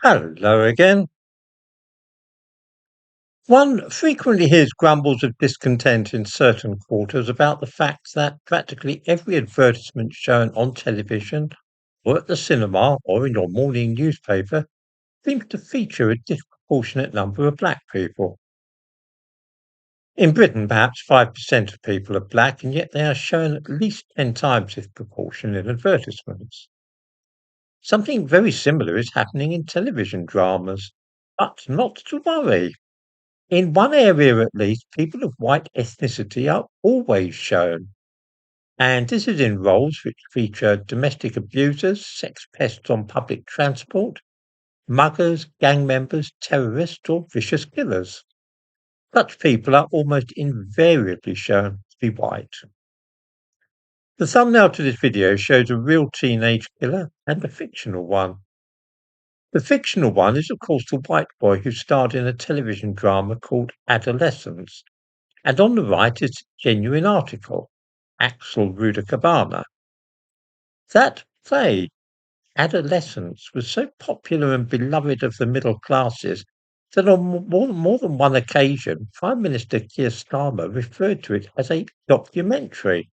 Hello again. One frequently hears grumbles of discontent in certain quarters about the fact that practically every advertisement shown on television or at the cinema or in your morning newspaper seems to feature a disproportionate number of black people. In Britain, perhaps 5% of people are black, and yet they are shown at least 10 times this proportion in advertisements. Something very similar is happening in television dramas. But not to worry. In one area at least, people of white ethnicity are always shown, and this is in roles which feature domestic abusers, sex pests on public transport, muggers, gang members, terrorists, or vicious killers. Such people are almost invariably shown to be white. The thumbnail to this video shows a real teenage killer and a fictional one. The fictional one is, of course, the white boy who starred in a television drama called Adolescence. And on the right is a genuine article, Axel Rudakabana. That play, Adolescence, was so popular and beloved of the middle classes that on more than one occasion, Prime Minister Keir Starmer referred to it as a documentary.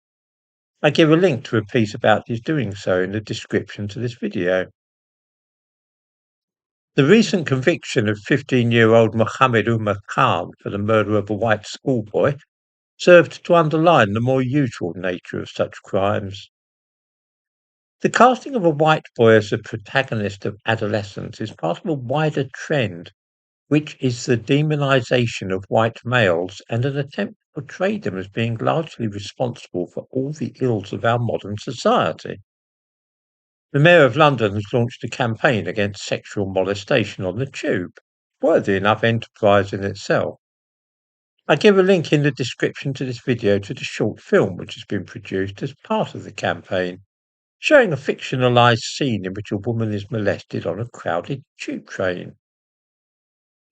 I give a link to a piece about his doing so in the description to this video. The recent conviction of 15-year-old Mohammed Umar Khan for the murder of a white schoolboy served to underline the more usual nature of such crimes. The casting of a white boy as the protagonist of adolescence is part of a wider trend, which is the demonization of white males and an attempt to portray them as being largely responsible for all the ills of our modern society. The Mayor of London has launched a campaign against sexual molestation on the tube, worthy enough enterprise in itself. I give a link in the description to this video to the short film which has been produced as part of the campaign, showing a fictionalized scene in which a woman is molested on a crowded tube train.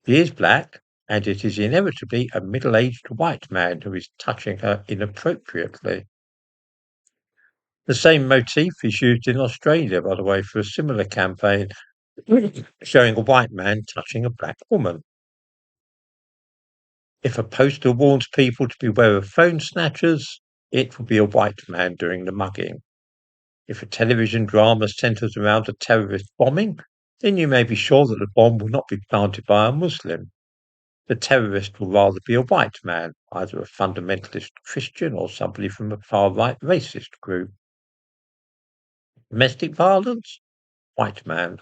He is black, and it is inevitably a middle-aged white man who is touching her inappropriately. The same motif is used in Australia, by the way, for a similar campaign showing a white man touching a black woman. If a poster warns people to beware of phone snatchers, it will be a white man doing the mugging. If a television drama centers around a terrorist bombing, then you may be sure that the bomb will not be planted by a Muslim. The terrorist will rather be a white man, either a fundamentalist Christian or somebody from a far-right racist group. Domestic violence? White man.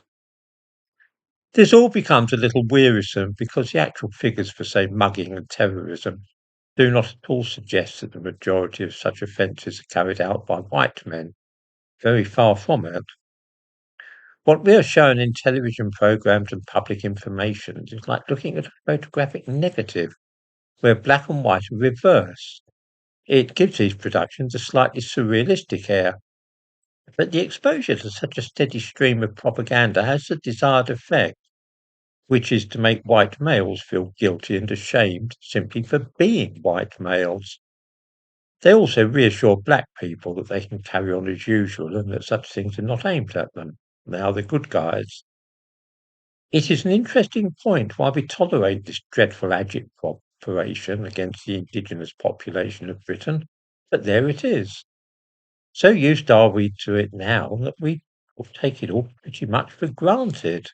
This all becomes a little wearisome because the actual figures for, say, mugging and terrorism do not at all suggest that the majority of such offences are carried out by white men. Very far from it. What we are shown in television programs and public information is like looking at a photographic negative where black and white are reversed. It gives these productions a slightly surrealistic air, but the exposure to such a steady stream of propaganda has the desired effect, which is to make white males feel guilty and ashamed simply for being white males. They also reassure black people that they can carry on as usual and that such things are not aimed at them. They are the good guys. It is an interesting point why we tolerate this dreadful Agitprop operation against the indigenous population of Britain, but there it is. So used are we to it now that we take it all pretty much for granted.